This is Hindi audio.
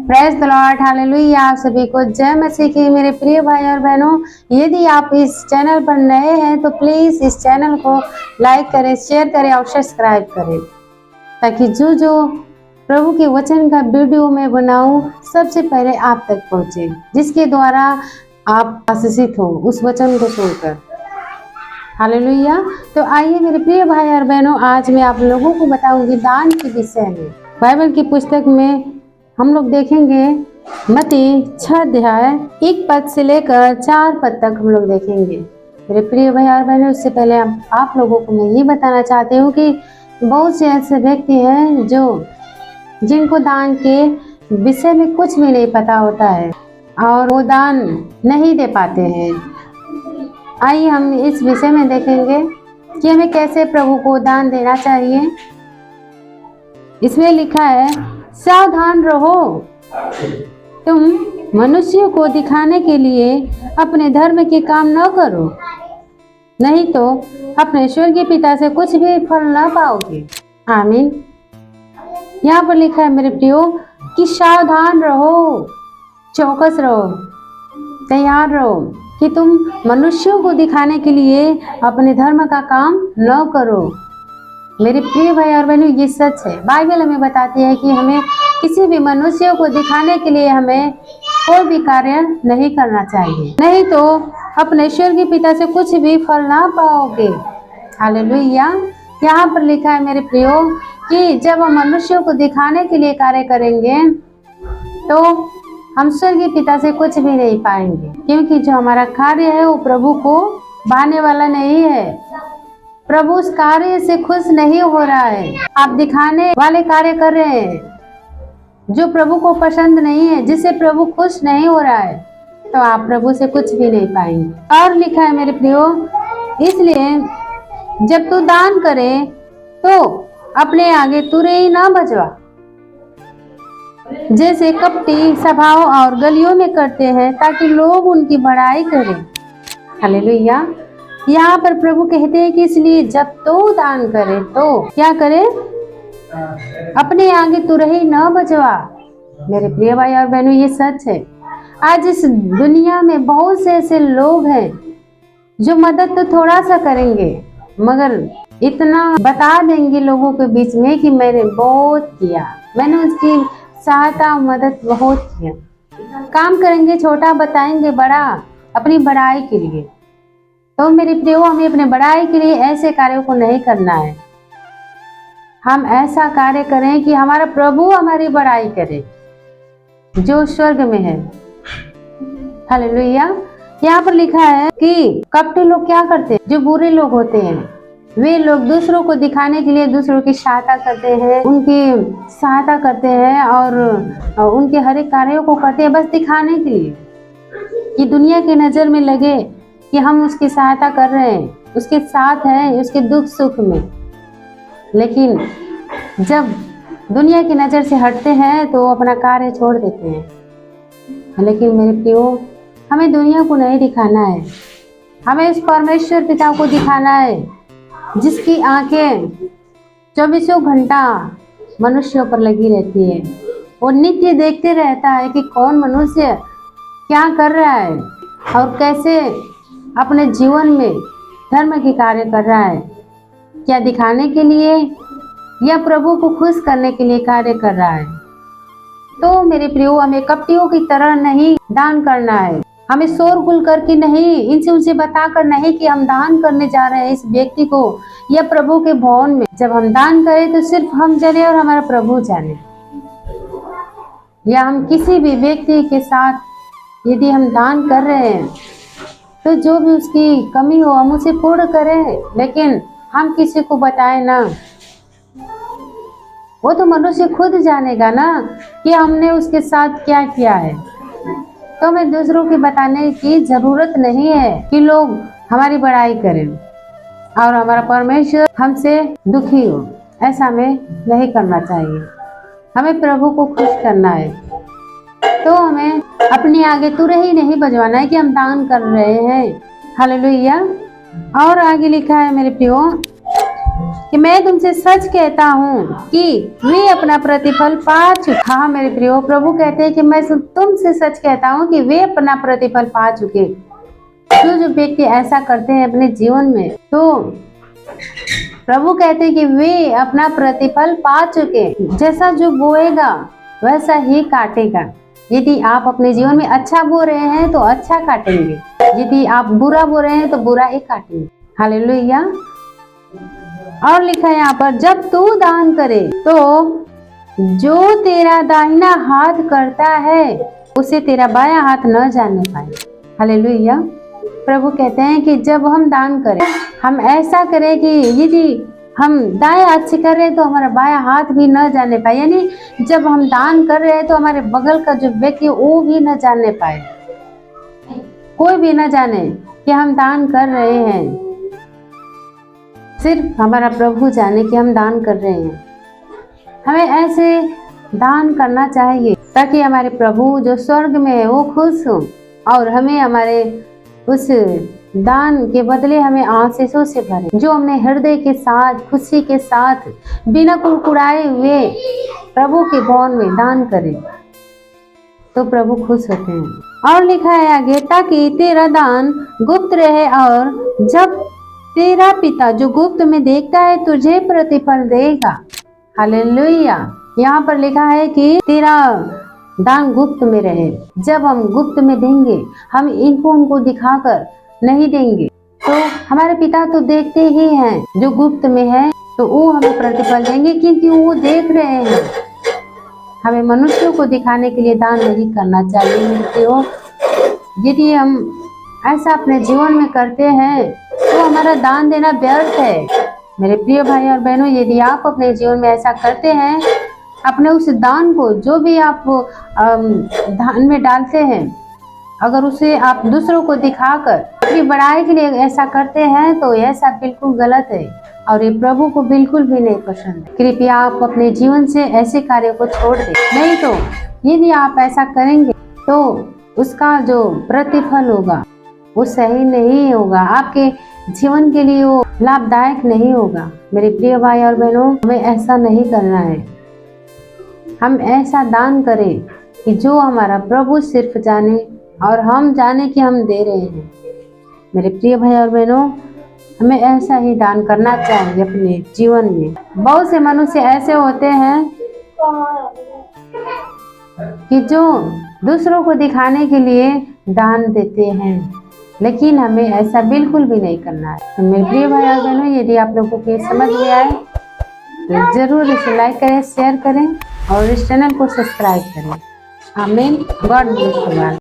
Praise the Lord, hallelujah. आप सभी को जय मसीह की। मेरे प्रिय भाई और बहनों, यदि आप इस चैनल पर नए हैं तो प्लीज इस चैनल को लाइक करें, शेयर करें और सब्सक्राइब करें, ताकि जो जो प्रभु के वचन का वीडियो मैं बनाऊं सबसे पहले आप तक पहुंचे, जिसके द्वारा आप आशीषित हो उस वचन को सुनकर। हालेलुया। तो आइए मेरे प्रिय भाई और बहनों, आज मैं आप लोगों को बताऊंगी दान के विषय में। बाइबल की पुस्तक में हम लोग देखेंगे मत्ती 6 अध्याय 1 पद से लेकर 4 पद तक हम लोग देखेंगे। मेरे प्रिय भाई और बहनों, उससे पहले आप लोगों को मैं ये बताना चाहती हूँ कि बहुत से ऐसे व्यक्ति हैं जिनको दान के विषय में कुछ भी नहीं पता होता है और वो दान नहीं दे पाते हैं। आइए हम इस विषय में देखेंगे कि हमें कैसे प्रभु को दान देना चाहिए। इसमें लिखा है, सावधान रहो, तुम मनुष्यों को दिखाने के लिए अपने धर्म के काम न करो, नहीं तो अपने स्वर्गीय पिता से कुछ भी फल न पाओगे। आमीन। यहाँ पर लिखा है मेरे प्रियो कि सावधान रहो, चौकस रहो, तैयार रहो कि तुम मनुष्यों को दिखाने के लिए अपने धर्म का काम न करो। मेरे प्रिय भाई और बहनों, ये सच है। बाइबल हमें बताती है कि हमें किसी भी मनुष्यों को दिखाने के लिए हमें कोई भी कार्य नहीं करना चाहिए, नहीं तो अपने स्वर्गीय पिता से कुछ भी फल ना पाओगे। हालेलुया। यहाँ पर लिखा है मेरे प्रियो कि जब हम मनुष्यों को दिखाने के लिए कार्य करेंगे तो हम स्वर्गीय पिता से कुछ भी नहीं पाएंगे, क्योंकि जो हमारा कार्य है वो प्रभु को भाने वाला नहीं है। प्रभु उस कार्य से खुश नहीं हो रहा है। आप दिखाने वाले कार्य कर रहे हैं जो प्रभु को पसंद नहीं है, जिससे प्रभु खुश नहीं हो रहा है, तो आप प्रभु से कुछ भी नहीं पाएंगे। और लिखा है मेरे प्रियो, इसलिए जब तू दान करे तो अपने आगे तुरही ही ना बजवा, जैसे कपटी सभाओं और गलियों में करते हैं, ताकि लोग उनकी बड़ाई करें। हालेलुया। यहाँ पर प्रभु कहते हैं कि इसलिए जब तो दान करे तो क्या करे, अपने आगे तुरही न बजवा। मेरे प्रिय भाई और बहनों, ये सच है। आज इस दुनिया में बहुत से ऐसे लोग हैं जो मदद तो थोड़ा सा करेंगे, मगर इतना बता देंगे लोगों के बीच में कि मैंने बहुत किया, मैंने उसकी सहायता मदद बहुत किया। काम करेंगे छोटा, बताएंगे बड़ा, अपनी बड़ाई के लिए। तो मेरे प्रियो, हमें अपने बड़ाई के लिए ऐसे कार्यों को नहीं करना है। हम ऐसा कार्य करें कि हमारा प्रभु हमारी बड़ाई करे जो स्वर्ग में है। हालेलुया। यहाँ पर लिखा है कि कपटी लोग क्या करते हैं, जो बुरे लोग होते हैं, वे लोग दूसरों को दिखाने के लिए दूसरों की सहायता करते हैं, उनकी सहायता करते हैं और उनके हर एक कार्यों को करते हैं बस दिखाने के लिए, कि दुनिया की नजर में लगे कि हम उसकी सहायता कर रहे हैं, उसके साथ हैं, उसके दुख सुख में। लेकिन जब दुनिया की नज़र से हटते हैं तो अपना कार्य छोड़ देते हैं। लेकिन मेरे प्रियो, हमें दुनिया को नहीं दिखाना है, हमें इस परमेश्वर पिता को दिखाना है, जिसकी आंखें 24 घंटा मनुष्यों पर लगी रहती है। वो नित्य देखते रहता है कि कौन मनुष्य क्या कर रहा है और कैसे अपने जीवन में धर्म के कार्य कर रहा है, क्या दिखाने के लिए या प्रभु को खुश करने के लिए कार्य कर रहा है। तो मेरे प्रियो, हमें कपटियों की तरह नहीं दान करना है। हमें शोरगुल करके नहीं, इनसे उनसे बताकर नहीं कि हम दान करने जा रहे हैं इस व्यक्ति को या प्रभु के भवन में। जब हम दान करें तो सिर्फ हम जाने और हमारा प्रभु जाने। या हम किसी भी व्यक्ति के साथ यदि हम दान कर रहे हैं तो जो भी उसकी कमी हो हम उसे पूर्ण करें, लेकिन हम किसी को बताएं ना। वो तो मनुष्य खुद जानेगा ना कि हमने उसके साथ क्या किया है। तो हमें दूसरों के बताने की जरूरत नहीं है कि लोग हमारी बड़ाई करें और हमारा परमेश्वर हमसे दुखी हो। ऐसा हमें नहीं करना चाहिए। हमें प्रभु को खुश करना है। तो हमें अपने आगे तुरही नहीं बजवाना है कि हम दान कर रहे हैं। हालेलुया। और आगे लिखा है मेरे प्रियो कि मैं तुमसे सच कहता हूँ कि वे अपना प्रतिफल पा चुके। हाँ मेरे प्रियो, प्रभु कहते हैं कि मैं तुमसे सच कहता हूँ कि वे अपना प्रतिफल पा चुके। जो व्यक्ति ऐसा करते हैं अपने जीवन में, तो प्रभु कहते हैं कि वे अपना प्रतिफल पा चुके। जैसा जो बोएगा वैसा ही काटेगा। यदि आप अपने जीवन में अच्छा बो रहे हैं तो अच्छा काटेंगे, यदि आप बुरा बो रहे हैं तो बुरा ही काटेंगे। हालेलुया। और लिखा है यहाँ पर, जब तू दान करे तो जो तेरा दाहिना हाथ करता है उसे तेरा बायां हाथ न जानने पाए। हालेलुया। प्रभु कहते हैं कि जब हम दान करें, हम ऐसा करें कि यदि हम दाएं हाथ से कर रहे हैं तो हमारा बायां हाथ भी न जानने पाए। यानी जब हम दान कर रहे हैं तो हमारे बगल का जो व्यक्ति वो भी न जानने पाए, कोई भी न जाने कि हम दान कर रहे हैं। सिर्फ हमारा प्रभु जाने कि हम दान कर रहे हैं। हमें ऐसे दान करना चाहिए ताकि हमारे प्रभु जो स्वर्ग में है वो खुश हो और हमें हमारे उस दान के बदले हमें आशीषों से भरे। जो हमने हृदय के साथ, खुशी के साथ, बिना कुड़कुड़ाए हुए प्रभु के भवन में दान करें तो प्रभु खुश होते हैं। और लिखा है आगे, ताकि तेरा दान गुप्त रहे और जब तेरा पिता जो गुप्त में देखता है तुझे प्रतिफल देगा। हालेलुया। यहाँ पर लिखा है कि तेरा दान गुप्त में रहे। जब हम गुप्त में देंगे, हम इनको उनको दिखाकर नहीं देंगे, तो हमारे पिता तो देखते ही हैं। जो गुप्त में है तो वो हमें प्रतिफल देंगे क्योंकि वो देख रहे हैं। हमें मनुष्यों को दिखाने के लिए दान नहीं करना चाहिए मेरे प्रियो। यदि हम ऐसा अपने जीवन में करते हैं तो हमारा दान देना व्यर्थ है। मेरे प्रिय भाई और बहनों, यदि आप अपने जीवन में ऐसा करते हैं, अपने उस दान को, जो भी आप दान में डालते हैं, अगर उसे आप दूसरों को दिखाकर अपनी बड़ाई के लिए ऐसा करते हैं तो ऐसा बिल्कुल गलत है और ये प्रभु को बिल्कुल भी नहीं पसंद है। कृपया आप अपने जीवन से ऐसे कार्य को छोड़ दें। नहीं तो यदि आप ऐसा करेंगे तो उसका जो प्रतिफल होगा वो सही नहीं होगा, आपके जीवन के लिए वो लाभदायक नहीं होगा। मेरे प्रिय भाई और बहनों, हमें ऐसा नहीं करना है। हम ऐसा दान करें कि जो हमारा प्रभु सिर्फ जाने और हम जाने कि हम दे रहे हैं। मेरे प्रिय भाई और बहनों, हमें ऐसा ही दान करना चाहिए अपने जीवन में। बहुत से मनुष्य ऐसे होते हैं कि जो दूसरों को दिखाने के लिए दान देते हैं, लेकिन हमें ऐसा बिल्कुल भी नहीं करना है। तो मेरे प्रिय भाई और बहनों, यदि आप लोगों को ये समझ में आए तो जरूर इसे लाइक करें, शेयर करें और इस चैनल को सब्सक्राइब करें। आमीन। God bless you.